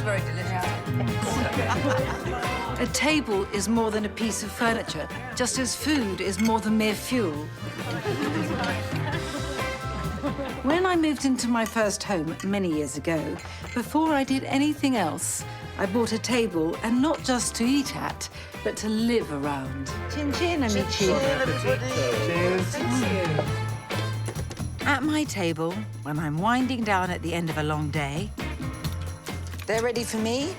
very delicious. A table is more than a piece of furniture, just as food is more than mere fuel. When I moved into my first home many years ago, before I did anything else, I bought a table, and not just to eat at, but to live around. Chin chin, amici. Cheers. At my table, when I'm winding down at the end of a long day, they're ready for me,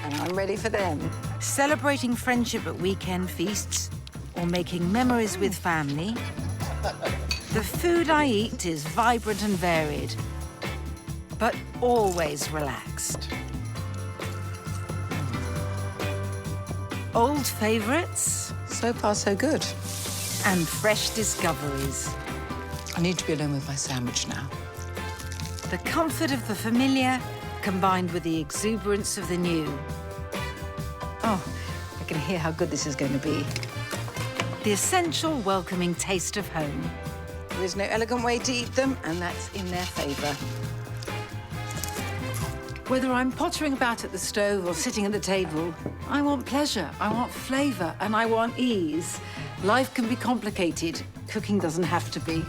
and I'm ready for them. Celebrating friendship at weekend feasts, or making memories with family, the food I eat is vibrant and varied, but always relaxed. Old favourites. So far, so good. And fresh discoveries. I need to be alone with my sandwich now. The comfort of the familiar combined with the exuberance of the new. Oh, I can hear how good this is going to be. The essential welcoming taste of home. There's no elegant way to eat them, and that's in their favour. Whether I'm pottering about at the stove or sitting at the table, I want pleasure, I want flavour, and I want ease. Life can be complicated. Cooking doesn't have to be.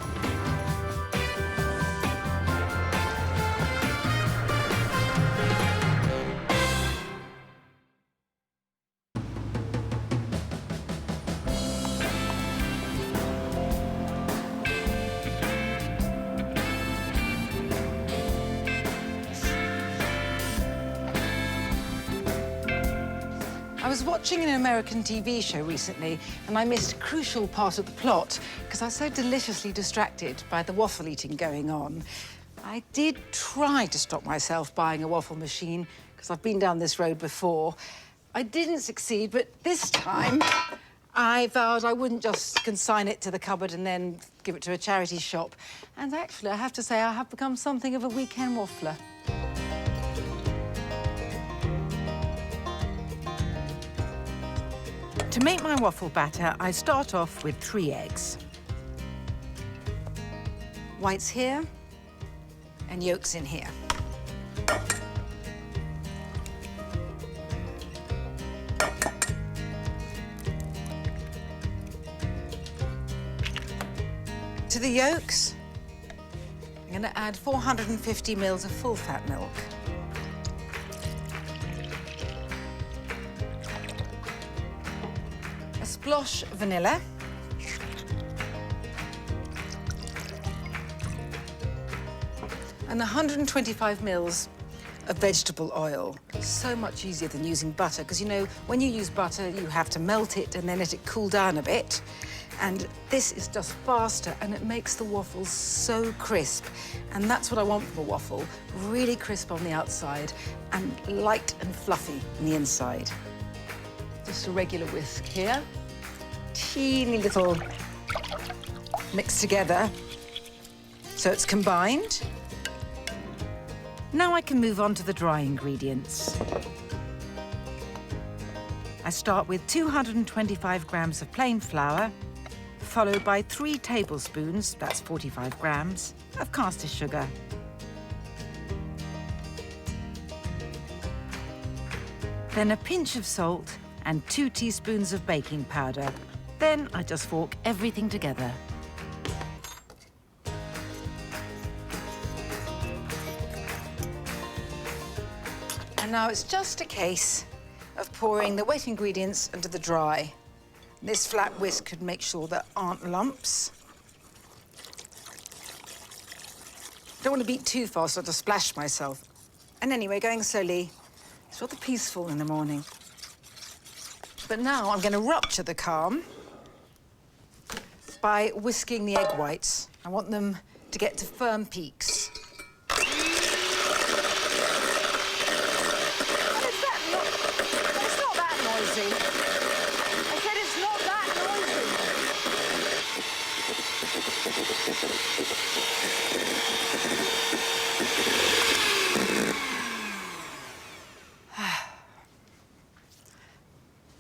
I was watching an American TV show recently, and I missed a crucial part of the plot because I was so deliciously distracted by the waffle eating going on. I did try to stop myself buying a waffle machine because I've been down this road before. I didn't succeed, but this time I vowed I wouldn't just consign it to the cupboard and then give it to a charity shop. And actually, I have to say, I have become something of a weekend waffler. To make my waffle batter, I start off with 3 eggs. Whites here, and yolks in here. To the yolks, I'm going to add 450 ml of full-fat milk. A splosh of vanilla. And 125 ml of vegetable oil. So much easier than using butter, because, you know, when you use butter, you have to melt it and then let it cool down a bit. And this is just faster, and it makes the waffles so crisp. And that's what I want from a waffle, really crisp on the outside and light and fluffy on the inside. Just a regular whisk here. Teeny little mix together so it's combined. Now I can move on to the dry ingredients. I start with 225 grams of plain flour, followed by 3 tablespoons, that's 45 grams, of caster sugar. Then a pinch of salt and 2 teaspoons of baking powder. Then I just fork everything together. And now it's just a case of pouring the wet ingredients into the dry. This flat whisk could make sure there aren't lumps. Don't want to beat too fast or to splash myself. And anyway, going slowly, it's rather peaceful in the morning. But now I'm going to rupture the calm by whisking the egg whites. I want them to get to firm peaks. It's not that noisy. I said it's not that noisy.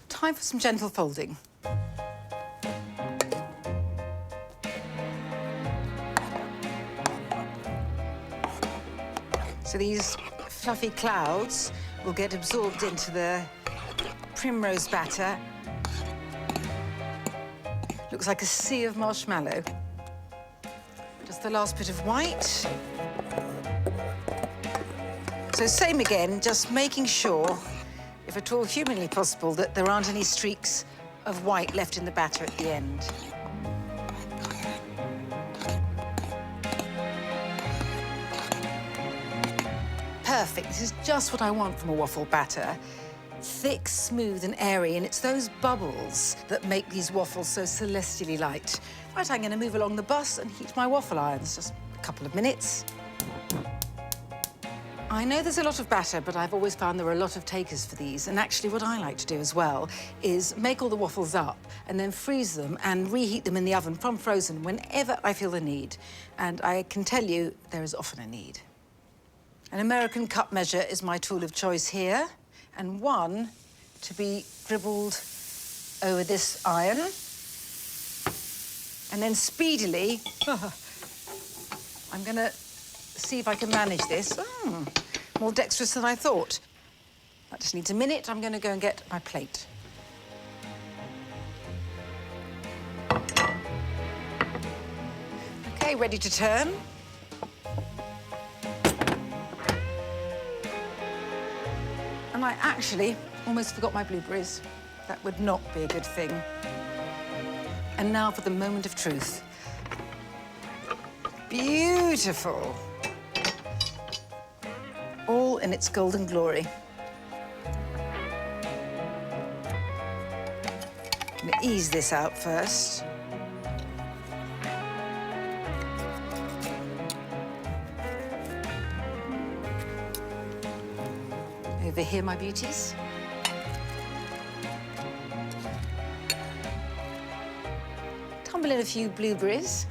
Time for some gentle folding. So these fluffy clouds will get absorbed into the primrose batter. Looks like a sea of marshmallow. Just the last bit of white. So same again, just making sure, if at all humanly possible, that there aren't any streaks of white left in the batter at the end. Perfect. This is just what I want from a waffle batter. Thick, smooth and airy, and it's those bubbles that make these waffles so celestially light. Right, I'm going to move along the bus and heat my waffle irons. Just a couple of minutes. I know there's a lot of batter, but I've always found there are a lot of takers for these. And actually what I like to do as well is make all the waffles up and then freeze them and reheat them in the oven from frozen whenever I feel the need. And I can tell you there is often a need. An American cup measure is my tool of choice here, and one to be dribbled over this iron. And then speedily, I'm gonna see if I can manage this. More dexterous than I thought. That just needs a minute. I'm gonna go and get my plate. Okay, ready to turn. And I actually almost forgot my blueberries. That would not be a good thing. And now for the moment of truth. Beautiful. All in its golden glory. I'm gonna ease this out first. Over here, my beauties. Tumble in a few blueberries.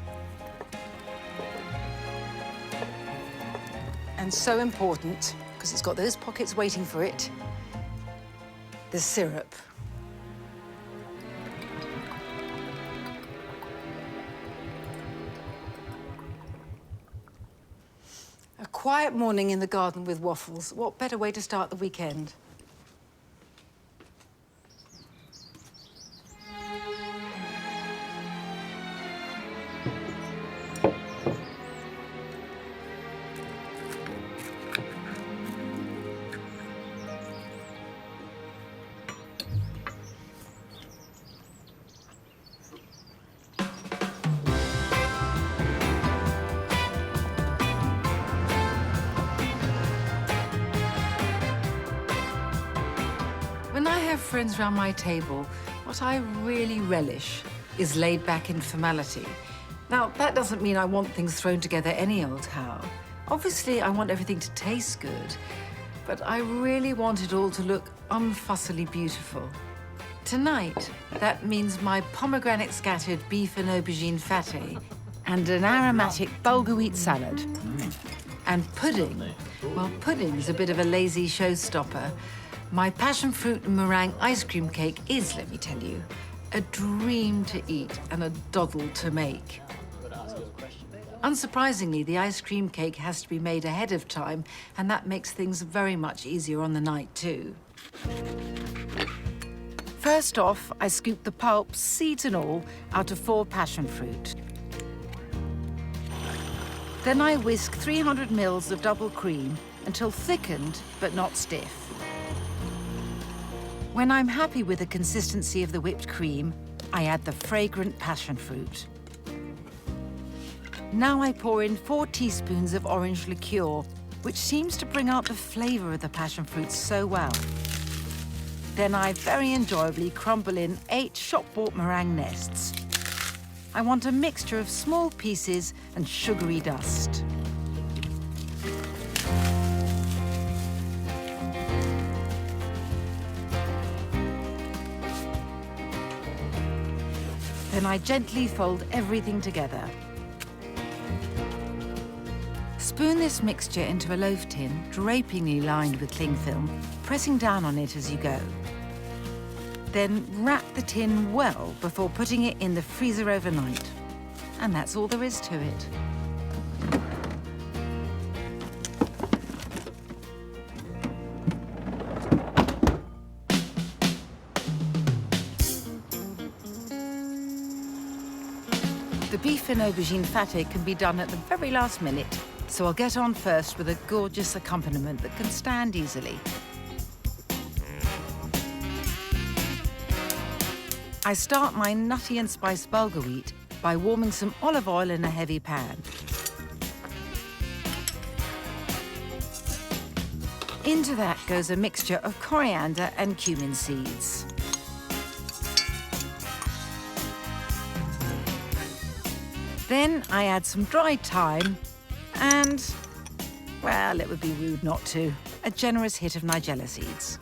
And so important, because it's got those pockets waiting for it, the syrup. A quiet morning in the garden with waffles. What better way to start the weekend? When I have friends round my table, what I really relish is laid-back informality. Now, that doesn't mean I want things thrown together any old how. Obviously, I want everything to taste good, but I really want it all to look unfussily beautiful. Tonight, that means my pomegranate-scattered beef and aubergine fatteh and an aromatic bulgur wheat salad. And pudding. Well, pudding's a bit of a lazy showstopper. My passionfruit and meringue ice cream cake is, let me tell you, a dream to eat and a doddle to make. Unsurprisingly, the ice cream cake has to be made ahead of time, and that makes things very much easier on the night, too. First off, I scoop the pulp, seeds and all, out of 4 passionfruit. Then I whisk 300 ml of double cream until thickened but not stiff. When I'm happy with the consistency of the whipped cream, I add the fragrant passionfruit. Now I pour in 4 teaspoons of orange liqueur, which seems to bring out the flavor of the passionfruit so well. Then I very enjoyably crumble in 8 shop-bought meringue nests. I want a mixture of small pieces and sugary dust. Then I gently fold everything together. Spoon this mixture into a loaf tin, drapingly lined with cling film, pressing down on it as you go. Then wrap the tin well before putting it in the freezer overnight. And that's all there is to it. beef and aubergine fatteh can be done at the very last minute, so I'll get on first with a gorgeous accompaniment that can stand easily. I start my nutty and spiced bulgur wheat by warming some olive oil in a heavy pan. Into that goes a mixture of coriander and cumin seeds. Then I add some dried thyme and, well, it would be rude not to, a generous hit of Nigella seeds.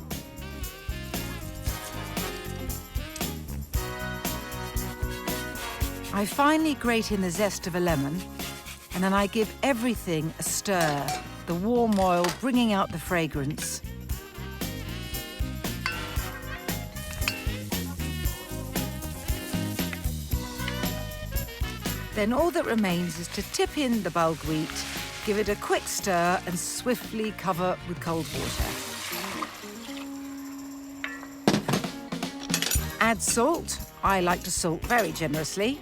I finally grate in the zest of a lemon, and then I give everything a stir, the warm oil bringing out the fragrance. Then all that remains is to tip in the bulgur wheat, give it a quick stir, and swiftly cover with cold water. Add salt. I like to salt very generously.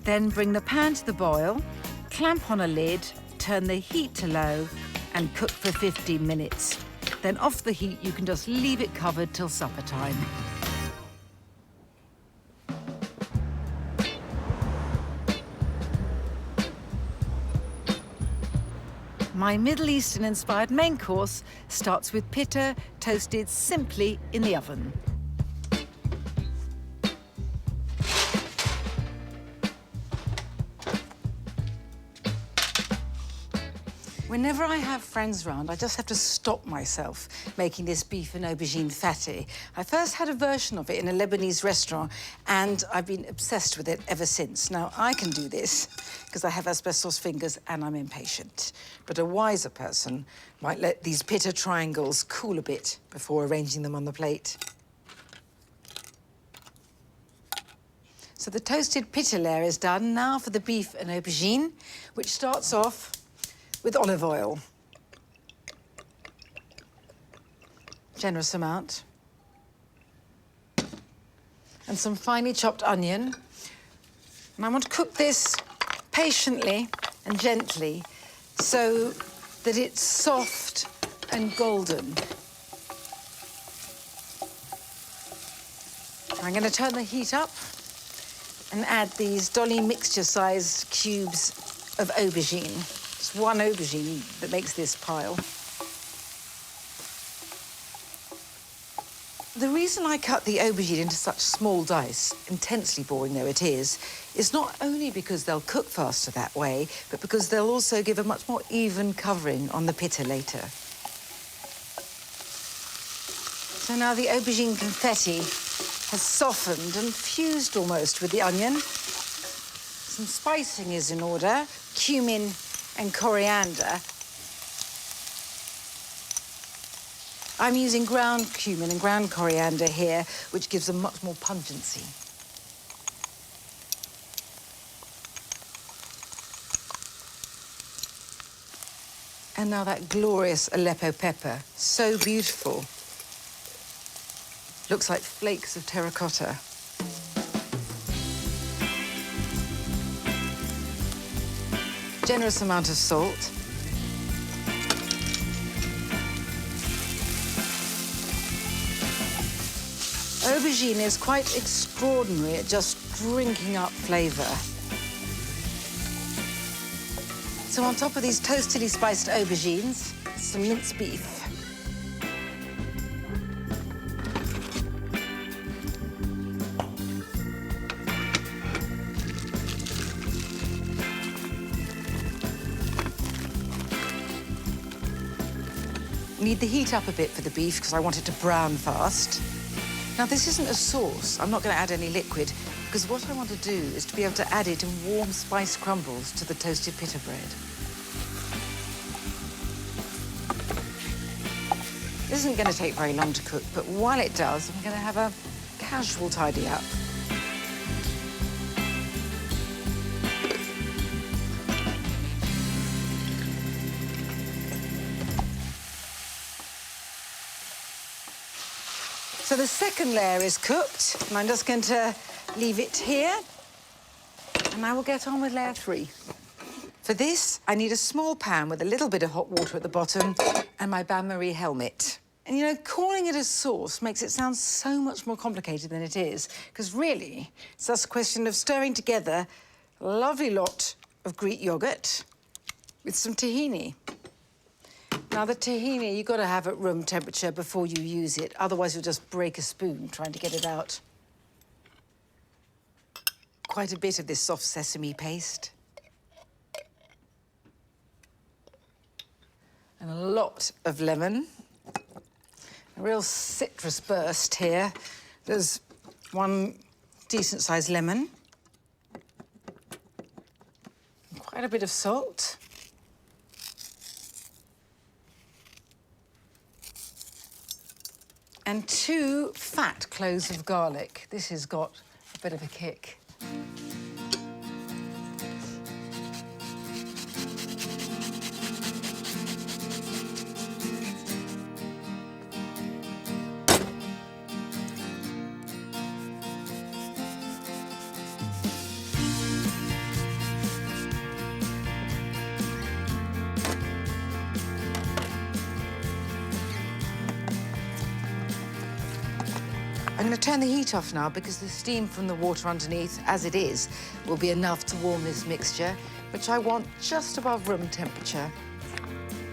Then bring the pan to the boil, clamp on a lid, turn the heat to low, and cook for 15 minutes. Then off the heat, you can just leave it covered till supper time. My Middle Eastern-inspired main course starts with pitta toasted simply in the oven. Whenever I have friends round, I just have to stop myself making this beef and aubergine fatteh. I first had a version of it in a Lebanese restaurant, and I've been obsessed with it ever since. Now, I can do this because I have asbestos fingers and I'm impatient. But a wiser person might let these pitta triangles cool a bit before arranging them on the plate. So the toasted pitta layer is done. Now for the beef and aubergine, which starts off with olive oil. Generous amount. And some finely chopped onion. And I want to cook this patiently and gently so that it's soft and golden. I'm going to turn the heat up and add these dolly mixture-sized cubes of aubergine. It's one aubergine that makes this pile. The reason I cut the aubergine into such small dice, intensely boring though it is not only because they'll cook faster that way, but because they'll also give a much more even covering on the pitta later. So now the aubergine confetti has softened and fused almost with the onion. Some spicing is in order, cumin and coriander. I'm using ground cumin and ground coriander here, which gives them much more pungency. And now that glorious Aleppo pepper, so beautiful. Looks like flakes of terracotta. Generous amount of salt. Aubergine is quite extraordinary at just drinking up flavour. So on top of these toastedly spiced aubergines, some minced beef. Need the heat up a bit for the beef because I want it to brown fast. Now, this isn't a sauce. I'm not going to add any liquid because what I want to do is to be able to add it in warm spice crumbles to the toasted pitta bread. This isn't going to take very long to cook, but while it does, I'm going to have a casual tidy up. So the second layer is cooked, and I'm just going to leave it here. And I will get on with layer 3. For this, I need a small pan with a little bit of hot water at the bottom and my bain-marie helmet. And you know, calling it a sauce makes it sound so much more complicated than it is, because really, it's just a question of stirring together a lovely lot of Greek yogurt with some tahini. Now, the tahini, you've got to have at room temperature before you use it, otherwise you'll just break a spoon trying to get it out. Quite a bit of this soft sesame paste. And a lot of lemon. A real citrus burst here. There's 1 decent-sized lemon. Quite a bit of salt. And 2 fat cloves of garlic. This has got a bit of a kick. I'm going to turn the heat off now because the steam from the water underneath, as it is, will be enough to warm this mixture, which I want just above room temperature.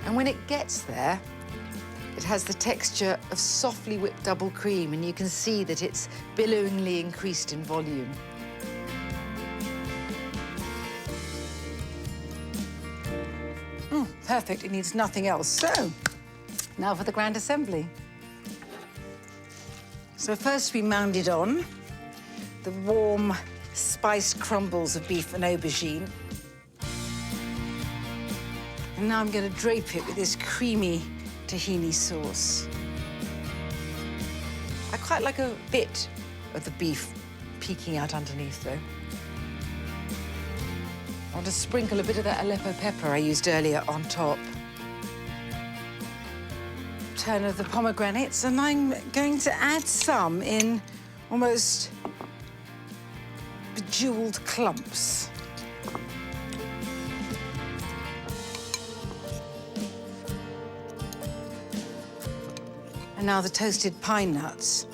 And when it gets there, it has the texture of softly whipped double cream, and you can see that it's billowingly increased in volume. Perfect, it needs nothing else. So, now for the grand assembly. So first we mounded on the warm, spiced crumbles of beef and aubergine. And now I'm going to drape it with this creamy tahini sauce. I quite like a bit of the beef peeking out underneath, though. I want to sprinkle a bit of that Aleppo pepper I used earlier on top. Turn of the pomegranates, and I'm going to add some in almost bejeweled clumps. And now the toasted pine nuts.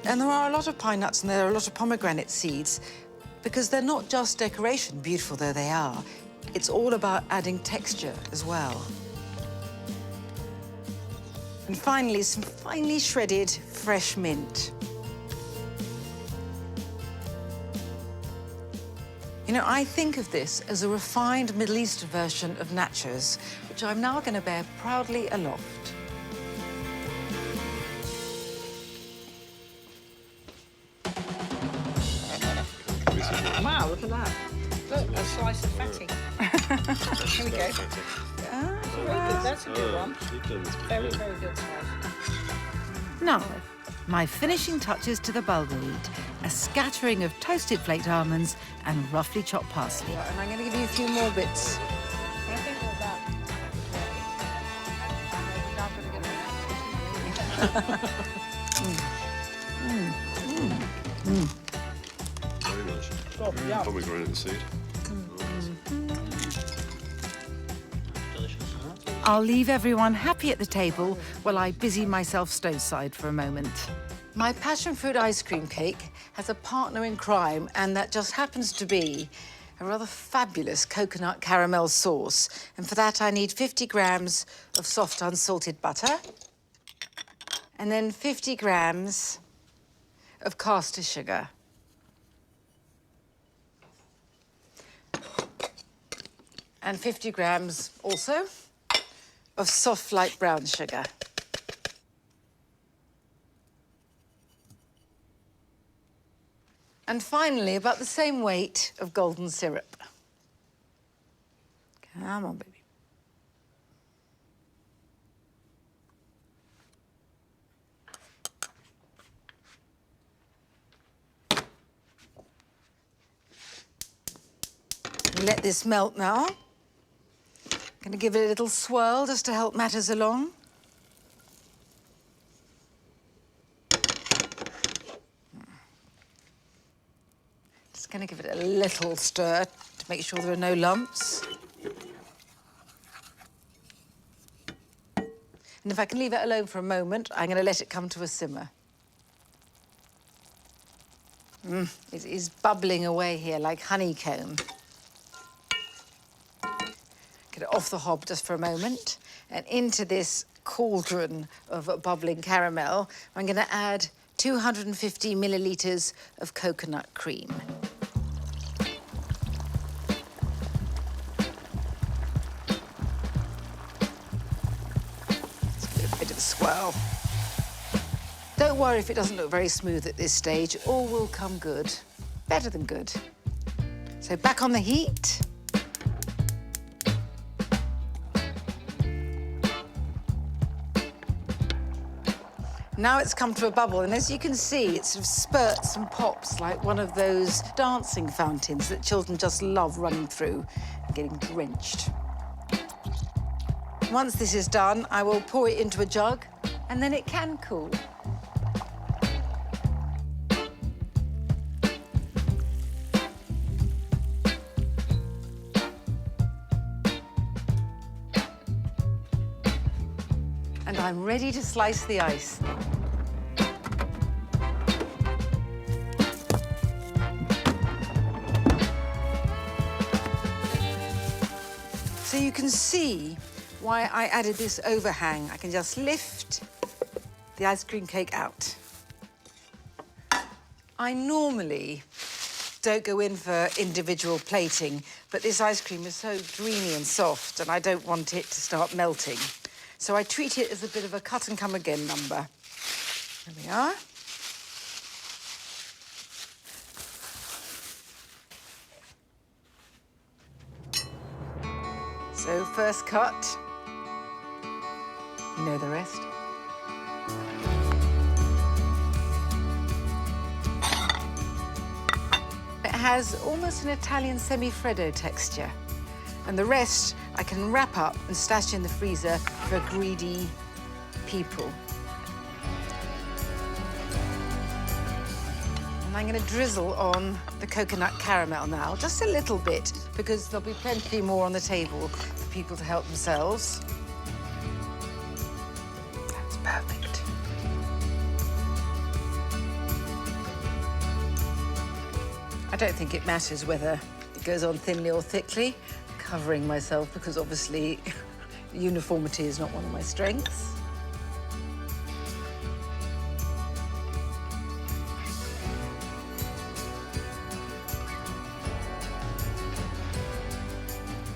And there are a lot of pine nuts and there are a lot of pomegranate seeds because they're not just decoration, beautiful though they are. It's all about adding texture as well. And finally, some finely shredded fresh mint. You know, I think of this as a refined Middle Eastern version of nachos, which I'm now going to bear proudly aloft. Wow, look at that. Look, a slice of Fatteh. Here we go. Very good, that's a good one. Very, very good slice. Now, my finishing touches to the bulgur wheat, a scattering of toasted flaked almonds and roughly chopped parsley. And I'm going to give you a few more bits. I think all that. Very nice. Oh, yeah. Pomegranate seed. I'll leave everyone happy at the table while I busy myself stove-side for a moment. My passion fruit ice cream cake has a partner in crime, and that just happens to be a rather fabulous coconut caramel sauce. And for that, I need 50 grams of soft unsalted butter, and then 50 grams of caster sugar. And 50 grams also of soft light brown sugar. And finally, about the same weight of golden syrup. Come on, baby. Let this melt now. Going to give it a little swirl just to help matters along. Just Just going to give it a little stir to make sure there are no lumps. And if I can leave it alone for a moment, I'm going to let it come to a simmer. It is bubbling away here like honeycomb. Get it off the hob just for a moment. And into this cauldron of bubbling caramel, I'm going to add 250 millilitres of coconut cream. Let's give it a bit of a swirl. Don't worry if it doesn't look very smooth at this stage. All will come good. Better than good. So back on the heat. Now it's come to a bubble, and as you can see, it sort of spurts and pops like one of those dancing fountains that children just love running through and getting drenched. Once this is done, I will pour it into a jug, and then it can cool. And I'm ready to slice the ice. So you can see why I added this overhang. I can just lift the ice cream cake out. I normally don't go in for individual plating, but this ice cream is so dreamy and soft, and I don't want it to start melting. So I treat it as a bit of a cut and come again number. There we are. So first cut, you know the rest. It has almost an Italian semi-freddo texture. And the rest I can wrap up and stash in the freezer for greedy people. And I'm going to drizzle on the coconut caramel now, just a little bit, because there'll be plenty more on the table for people to help themselves. That's perfect. I don't think it matters whether it goes on thinly or thickly. Covering myself because obviously uniformity is not one of my strengths.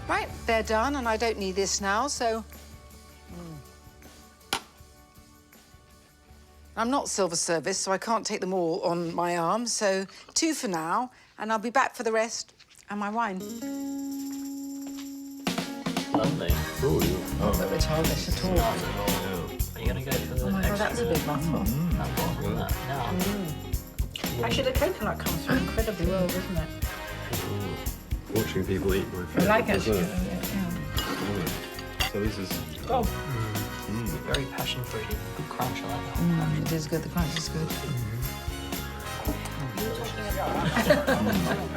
Right, they're done, and I don't need this now, so... I'm not silver service, so I can't take them all on my arm, so 2 for now, and I'll be back for the rest and my wine. Lovely. Oh, yeah. Not that we're childish at all. Are you going to go for the Oh my God, that's a big mouthful. That was, wasn't it? Yeah. Actually, the coconut comes through incredibly well, doesn't it? Watching people eat my favourite I like it. dessert. Yeah. So this is... Oh, Very passion fruity. Good crunch, I like that. It is good, the crunch is good.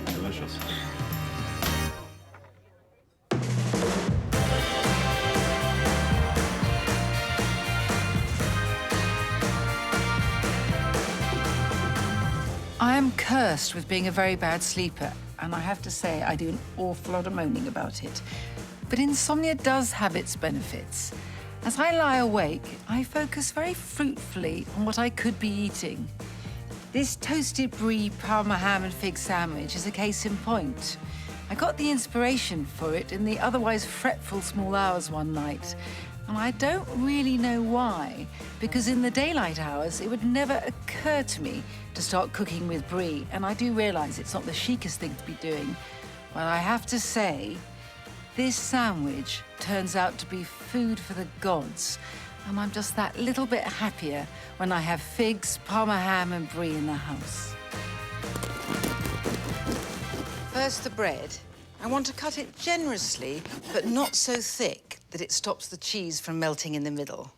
delicious. I am cursed with being a very bad sleeper, and I have to say I do an awful lot of moaning about it. But insomnia does have its benefits. As I lie awake, I focus very fruitfully on what I could be eating. This toasted brie, Parma ham and fig sandwich is a case in point. I got the inspiration for it in the otherwise fretful small hours one night. And I don't really know why, because in the daylight hours, it would never occur to me to start cooking with brie. And I do realise it's not the chicest thing to be doing. But I have to say, this sandwich turns out to be food for the gods. And I'm just that little bit happier when I have figs, Parma ham and brie in the house. First, the bread. I want to cut it generously, but not so thick that it stops the cheese from melting in the middle.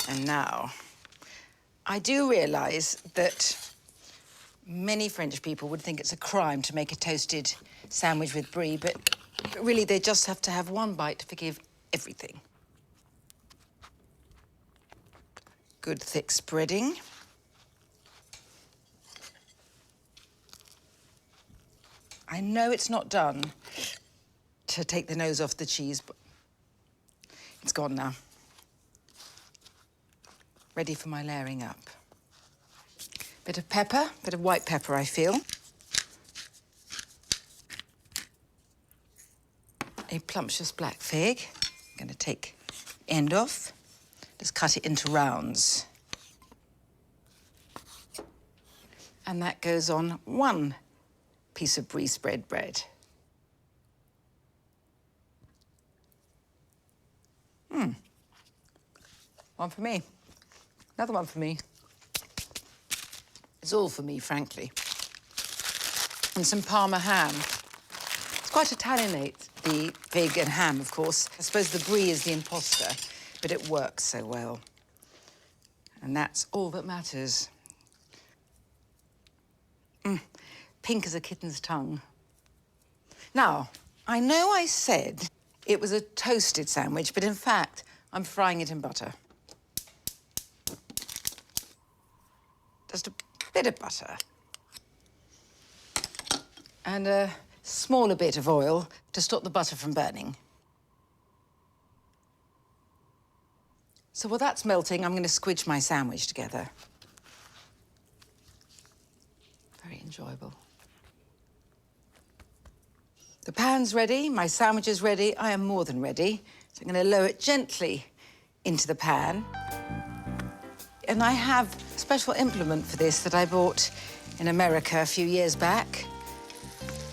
And now, I do realise that Many French people would think it's a crime to make a toasted sandwich with brie, but really they just have to have one bite to forgive everything. Good thick spreading. I know it's not done to take the nose off the cheese, but it's gone now. Ready for my layering up. Bit of pepper, bit of white pepper, I feel. A plumptious black fig. I'm going to take the end off. Just cut it into rounds. And that goes on one piece of brie spread bread. One for me. Another one for me. It's all for me, frankly. And some Parma ham. It's quite Italianate, the fig and ham, of course. I suppose the brie is the imposter, but it works so well. And that's all that matters. Pink as a kitten's tongue. Now, I know I said it was a toasted sandwich, but in fact, I'm frying it in butter. Just a bit of butter. And a smaller bit of oil to stop the butter from burning. So while that's melting, I'm going to squidge my sandwich together. Very enjoyable. The pan's ready, my sandwich is ready, I am more than ready. So I'm going to lower it gently into the pan. And I have a special implement for this that I bought in America a few years back.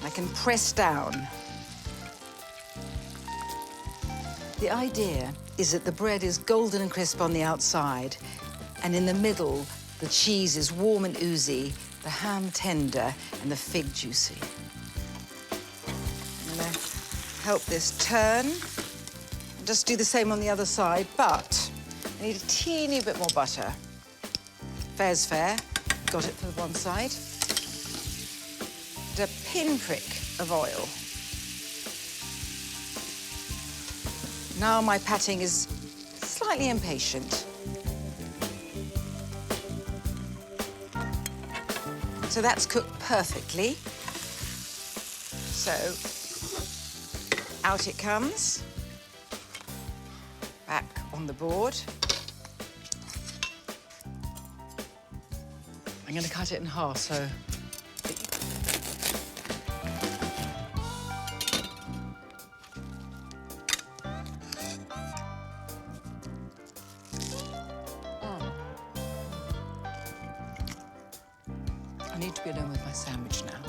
I can press down. The idea is that the bread is golden and crisp on the outside, and in the middle, the cheese is warm and oozy, the ham tender, and the fig juicy. I'm gonna help this turn. Just do the same on the other side, but I need a teeny bit more butter. Fair's fair. Got it for one side. And a pinprick of oil. Now my patting is slightly impatient. So that's cooked perfectly. So out it comes. Back on the board. I'm going to cut it in half, so... I need to be alone with my sandwich now.